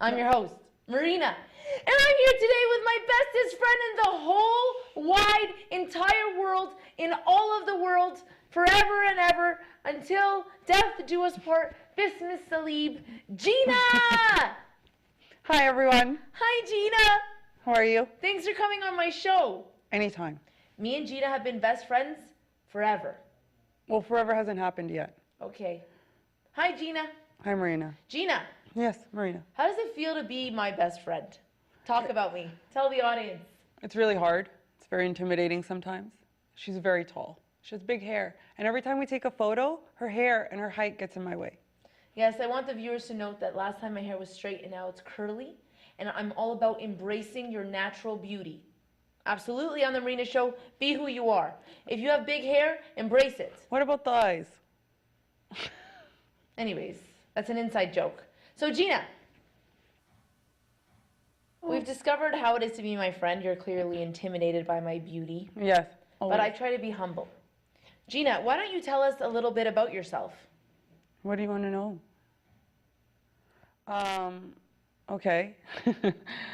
I'm your host, Marina. And I'm here today with my bestest friend in the whole wide entire world, in all of the world, forever and ever, until death do us part, Bismus Salib, Gina! Hi, everyone. Hi, Gina. How are you? Thanks for coming on my show. Anytime. Me and Gina have been best friends forever. Well, forever hasn't happened yet. Okay. Hi, Gina. Hi, Marina. Gina. Yes, Marina. How does it feel to be my best friend? Talk about me. Tell the audience. It's really hard. It's very intimidating sometimes. She's very tall. She has big hair. And every time we take a photo, her hair and her height gets in my way. Yes, I want the viewers to note that last time my hair was straight and now it's curly. And I'm all about embracing your natural beauty. Absolutely, on the Marina Show, be who you are. If you have big hair, embrace it. What about the eyes? Anyways, that's an inside joke. So Gina, we've discovered how it is to be my friend. You're clearly intimidated by my beauty. Yes. But I try to be humble. Gina, why don't you tell us a little bit about yourself? What do you want to know? Okay.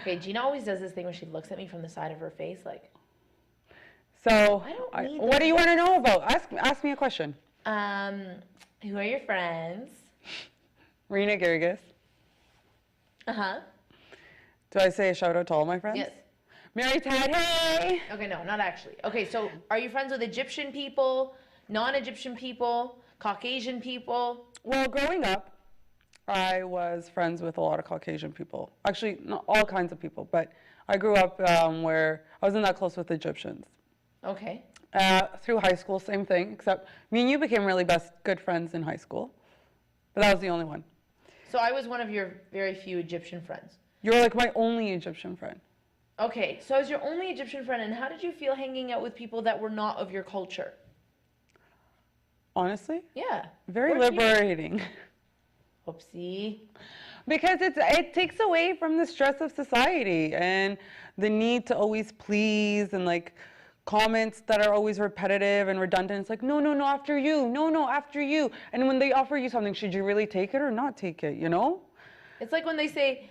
Okay, Gina always does this thing where she looks at me from the side of her face like... So, I don't need what do you want to know about? Ask me a question. Who are your friends? Marina Garrigus. Uh-huh. Do I say a shout out to all my friends? Yes. Mary Tad, hey! Okay, no, not actually. Okay, so are you friends with Egyptian people, non-Egyptian people, Caucasian people? Well, growing up, I was friends with a lot of Caucasian people. Actually, not all kinds of people, but I grew up where I wasn't that close with Egyptians. Okay. Through high school, same thing, except me and you became really good friends in high school. But that was the only one. So I was one of your very few Egyptian friends. You were like my only Egyptian friend. Okay, so I was your only Egyptian friend, and how did you feel hanging out with people that were not of your culture? Honestly? Yeah. Very liberating. Oopsie. Because it takes away from the stress of society and the need to always please and like comments that are always repetitive and redundant. It's like, no, no, no, after you. No, no, after you. And when they offer you something, should you really take it or not take it, you know? It's like when they say,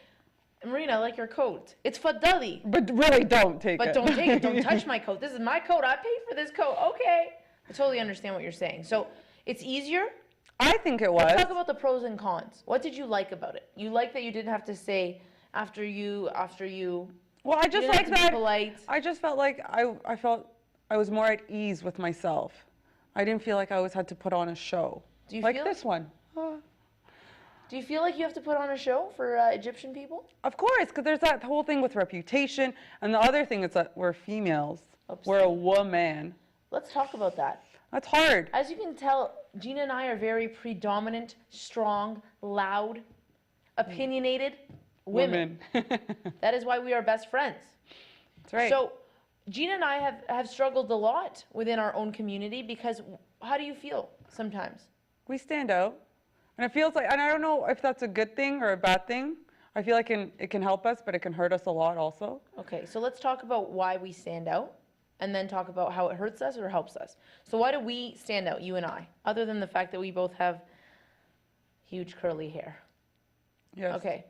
Marina, I like your coat. It's fadali. But really don't take it. But don't take it. Don't touch my coat. This is my coat. I paid for this coat. Okay. I totally understand what you're saying. So it's easier? I think it was. Let's talk about the pros and cons. What did you like about it? You like that you didn't have to say after you. Well, I just like that. Polite. I just felt like I felt I was more at ease with myself. I didn't feel like I always had to put on a show. Do you like feel this one? Do you feel like you have to put on a show for Egyptian people? Of course, because there's that whole thing with reputation, and the other thing is that we're females. Oops. We're a woman. Let's talk about that. That's hard. As you can tell, Gina and I are very predominant, strong, loud, opinionated women. That is why we are best friends. That's right. So Gina and I have struggled a lot within our own community because how do you feel sometimes? We stand out. And it feels like, and I don't know if that's a good thing or a bad thing. I feel like it can help us, but it can hurt us a lot also. Okay, so let's talk about why we stand out and then talk about how it hurts us or helps us. So why do we stand out, you and I, other than the fact that we both have huge curly hair? Yes. Okay.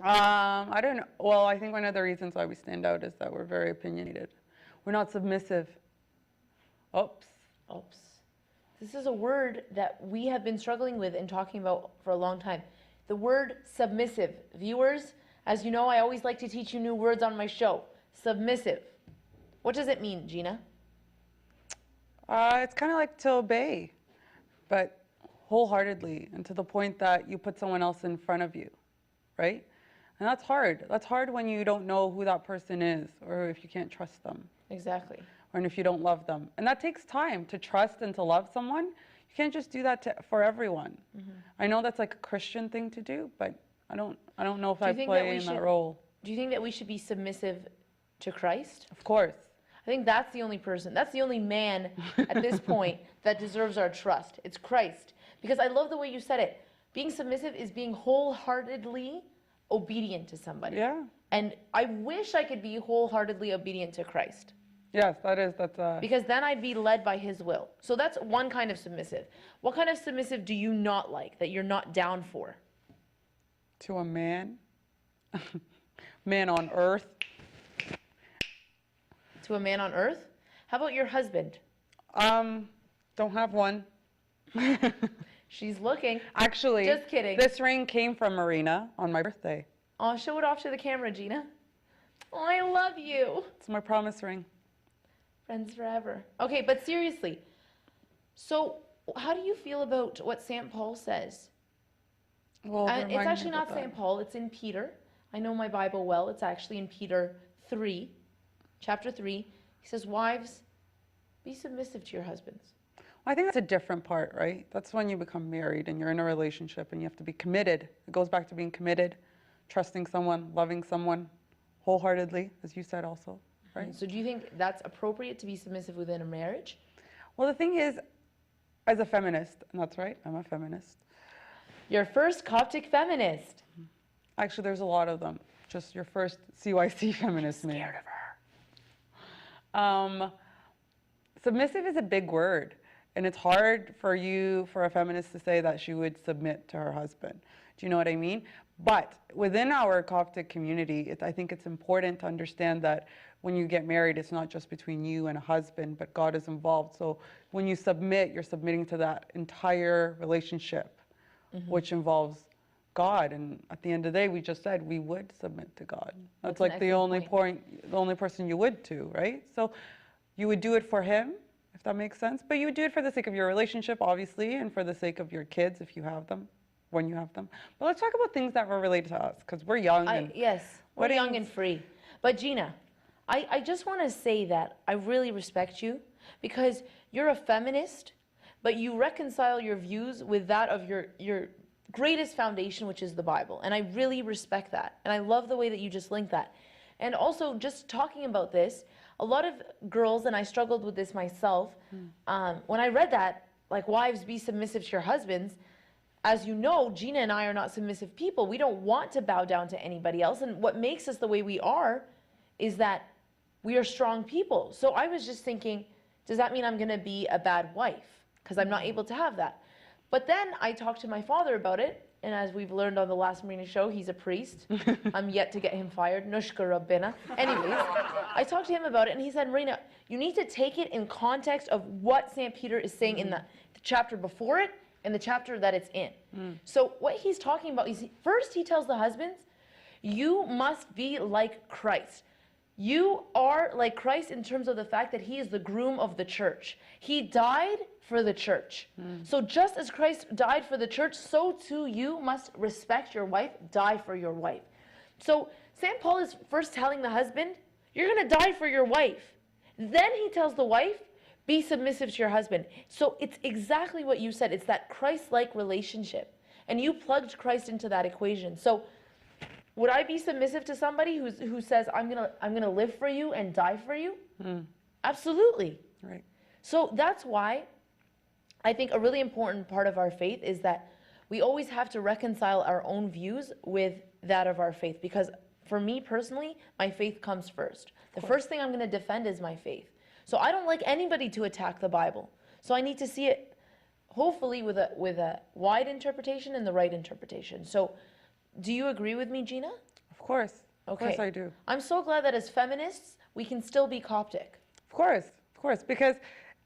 I don't know. Well, I think one of the reasons why we stand out is that we're very opinionated. We're not submissive. Oops. Oops. This is a word that we have been struggling with and talking about for a long time. The word submissive. Viewers, as you know, I always like to teach you new words on my show. Submissive. What does it mean, Gina? It's kind of like to obey, but wholeheartedly and to the point that you put someone else in front of you, right? And that's hard. That's hard when you don't know who that person is or if you can't trust them. Exactly. Or if you don't love them. And that takes time to trust and to love someone. You can't just do that for everyone. Mm-hmm. I know that's like a Christian thing to do, but I don't know if I play in that role. Do you think that we should be submissive to Christ? Of course. I think that's the only person, that's the only man at this point that deserves our trust. It's Christ. Because I love the way you said it. Being submissive is being wholeheartedly obedient to somebody. Yeah. And I wish I could be wholeheartedly obedient to Christ. Yes, that's because then I'd be led by his will. So that's one kind of submissive. What kind of submissive do you not like, that you're not down for? To a man? man on earth. To a man on earth? How about your husband? Don't have one. She's looking. Actually, just kidding. This ring came from Marina on my birthday. Oh, show it off to the camera, Gina. Oh, I love you. It's my promise ring. Friends forever. Okay, but seriously, so how do you feel about what St. Paul says? Well, It's actually not St. Paul, it's in Peter. I know my Bible well. It's actually in Peter 3, chapter 3. He says, wives, be submissive to your husbands. I think that's a different part, right? That's when you become married and you're in a relationship and you have to be committed. It goes back to being committed, trusting someone, loving someone wholeheartedly, as you said also, right? So do you think that's appropriate to be submissive within a marriage? Well, the thing is, as a feminist, and that's right, I'm a feminist. Your first Coptic feminist. Actually, there's a lot of them. Just your first CYC feminist name. Scared of her. Submissive is a big word, and it's hard for a feminist to say that she would submit to her husband. Do you know what I mean? But within our Coptic community, I think it's important to understand that when you get married, it's not just between you and a husband, but God is involved. So when you submit, you're submitting to that entire relationship, which involves God. And at the end of the day, we just said we would submit to God. That's like the only person you would to, right? So you would do it for him, if that makes sense. But you would do it for the sake of your relationship, obviously, and for the sake of your kids, if you have them, when you have them. But let's talk about things that were related to us, because we're young. Yes, we're young and free. But Gina, I just want to say that I really respect you, because you're a feminist, but you reconcile your views with that of your greatest foundation, which is the Bible. And I really respect that. And I love the way that you just link that. And also, just talking about this, a lot of girls, and I struggled with this myself, when I read that, like, wives, be submissive to your husbands, as you know, Gina and I are not submissive people. We don't want to bow down to anybody else. And what makes us the way we are is that we are strong people. So I was just thinking, does that mean I'm going to be a bad wife? Because I'm not able to have that. But then I talked to my father about it. And as we've learned on the last Marina show, he's a priest. I'm yet to get him fired. Nushka Rabbina. Anyways, I talked to him about it, and he said, Marina, you need to take it in context of what St. Peter is saying in the chapter before it and the chapter that it's in. So what he's talking about is, first he tells the husbands, you must be like Christ. You are like Christ in terms of the fact that he is the groom of the church. He died for the church. So just as Christ died for the church, so too you must respect your wife, die for your wife. So St. Paul is first telling the husband, you're going to die for your wife. Then he tells the wife, be submissive to your husband. So it's exactly what you said. It's that Christ-like relationship. And you plugged Christ into that equation. So would I be submissive to somebody who says, I'm gonna live for you and die for you? Absolutely. Right. So that's why I think a really important part of our faith is that we always have to reconcile our own views with that of our faith. Because for me personally, my faith comes first. The first thing I'm gonna defend is my faith. So I don't like anybody to attack the Bible. So I need to see it, hopefully, with a wide interpretation and the right interpretation. So do you agree with me, Gina? Of course. Okay. Of course I do. I'm so glad that as feminists, we can still be Coptic. Of course. Because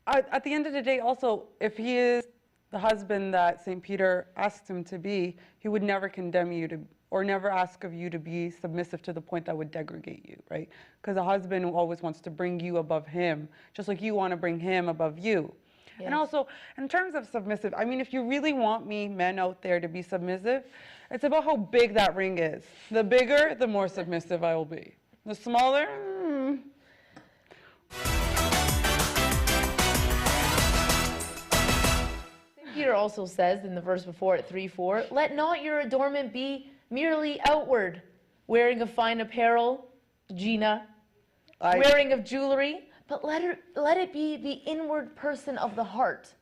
at the end of the day, also, if he is the husband that St. Peter asked him to be, he would never condemn you to, or never ask of you to be submissive to the point that would degrade you, right? Because a husband always wants to bring you above him, just like you want to bring him above you. Yes. And also, in terms of submissive, I mean, if you really want me, men out there, to be submissive, it's about how big that ring is. The bigger, the more submissive I will be. The smaller, Peter also says in the verse before at 3:4, let not your adornment be merely outward, wearing of fine apparel, Gina, wearing of jewelry, but let it be the inward person of the heart.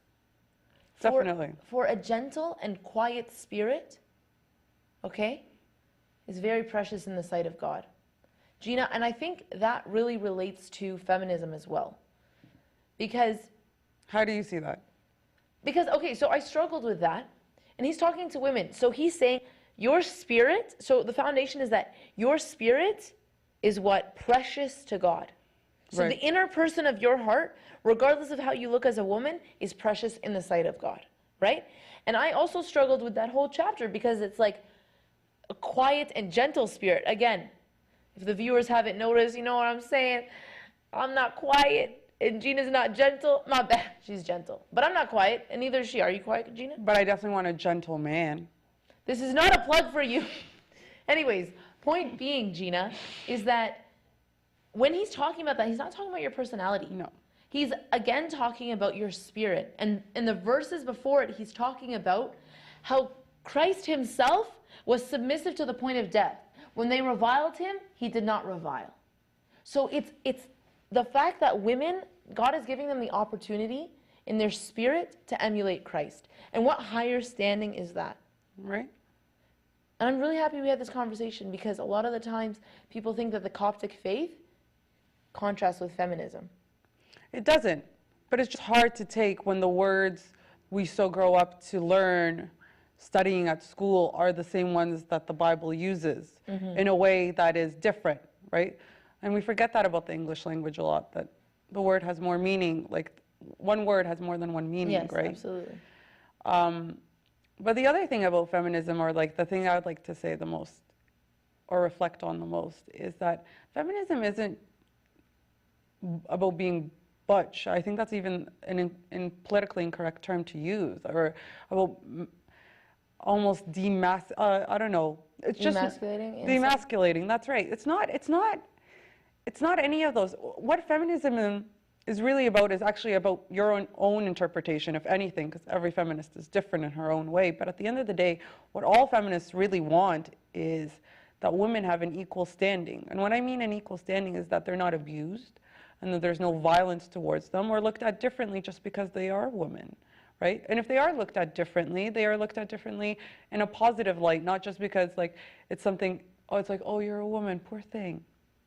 Definitely. For a gentle and quiet spirit, okay, is very precious in the sight of God. Gina, and I think that really relates to feminism as well. Because... How do you see that? Because, okay, so I struggled with that, and he's talking to women. So he's saying, your spirit, so the foundation is that your spirit is what? Precious to God. So Right. the inner person of your heart, regardless of how you look as a woman, is precious in the sight of God, right? And I also struggled with that whole chapter because it's like a quiet and gentle spirit. Again, if the viewers haven't noticed, you know what I'm saying? I'm not quiet and Gina's not gentle. My bad, she's gentle. But I'm not quiet and neither is she. Are you quiet, Gina? But I definitely want a gentle man. This is not a plug for you. Anyways, point being, Gina, is that when he's talking about that, he's not talking about your personality. No. He's again talking about your spirit. And in the verses before it, he's talking about how Christ himself was submissive to the point of death. When they reviled him, he did not revile. So it's the fact that women, God is giving them the opportunity in their spirit to emulate Christ. And what higher standing is that? Right? And I'm really happy we had this conversation because a lot of the times people think that the Coptic faith contrasts with feminism. It doesn't. But it's just hard to take when the words we so grow up to learn studying at school are the same ones that the Bible uses in a way that is different, right? And we forget that about the English language a lot, that the word has more meaning, like one word has more than one meaning, Yes, right? absolutely. But the other thing about feminism, or like the thing I would like to say the most, or reflect on the most, is that feminism isn't about being butch. I think that's even an politically incorrect term to use, or about almost I don't know. It's just demasculating. That's right. It's not any of those. What feminism is really about is actually about your own interpretation, if anything, because every feminist is different in her own way. But at the end of the day, what all feminists really want is that women have an equal standing. And what I mean an equal standing is that they're not abused and that there's no violence towards them or looked at differently just because they are women, right? And if they are looked at differently, they are looked at differently in a positive light, not just because like it's something, oh, it's like, oh, you're a woman, poor thing.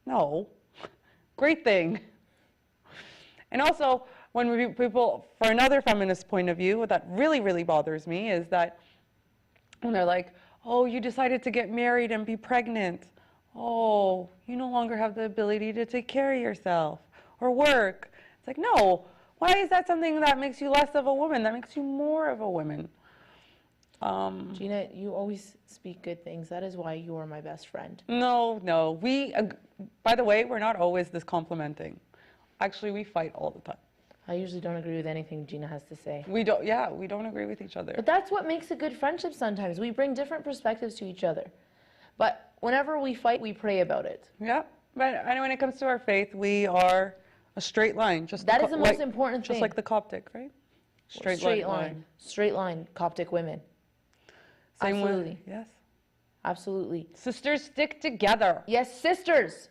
No, great thing. And also, when people, for another feminist point of view, that really, really bothers me is that when they're like, oh, you decided to get married and be pregnant. Oh, you no longer have the ability to take care of yourself or work. It's like, no, why is that something that makes you less of a woman? That makes you more of a woman. Gina, you always speak good things. That is why you are my best friend. No. By the way, we're not always this complimenting. Actually, we fight all the time. I usually don't agree with anything Gina has to say. We don't agree with each other. But that's what makes a good friendship sometimes. We bring different perspectives to each other. But whenever we fight, we pray about it. Yeah, but when it comes to our faith, we are a straight line. That is the most important thing. Just like the Coptic, right? Straight line. Straight line, Coptic women. Same Absolutely. way. Yes. Absolutely. Sisters stick together. Yes, sisters.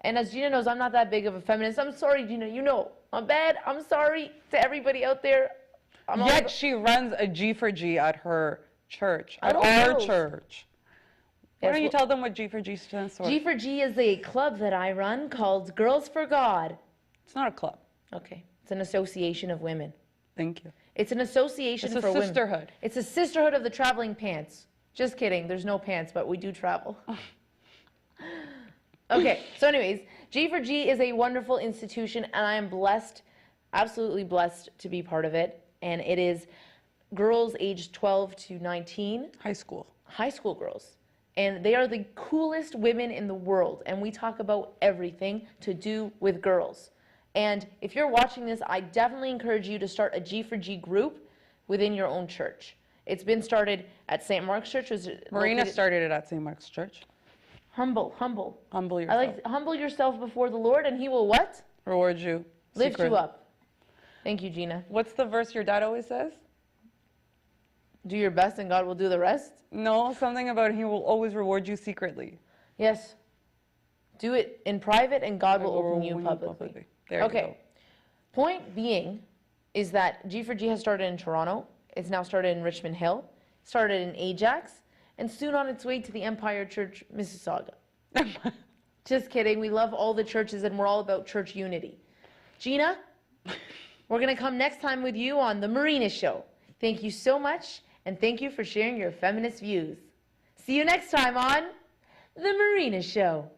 And as Gina knows, I'm not that big of a feminist. I'm sorry, Gina. You know, I'm bad. I'm sorry to everybody out there. Yet she runs a G for G at her church, at our church. Why don't you tell them what G for G stands for? G for G is a club that I run called Girls for God. It's not a club. Okay. It's an association of women. Thank you. It's an association for women. It's a sisterhood. It's a sisterhood of the traveling pants. Just kidding. There's no pants, but we do travel. Okay. So anyways, G for G is a wonderful institution, and I am blessed, absolutely blessed to be part of it. And it is girls aged 12 to 19. High school. High school girls. And they are the coolest women in the world. And we talk about everything to do with girls. And if you're watching this, I definitely encourage you to start a G for G group within your own church. It's been started at St. Mark's Church. Marina started it at St. Mark's Church. Humble. Humble yourself. I like humble yourself before the Lord, and He will what? Reward you. Lift you up. Thank you, Gina. What's the verse your dad always says? Do your best and God will do the rest? No, something about He will always reward you secretly. Yes. Do it in private and God will open you publicly. There you go. Point being is that G for G has started in Toronto. It's now started in Richmond Hill. Started in Ajax. And soon on its way to the Empire Church, Mississauga. Just kidding. We love all the churches and we're all about church unity. Gina, we're going to come next time with you on The Marina Show. Thank you so much, and thank you for sharing your feminist views. See you next time on The Marina Show.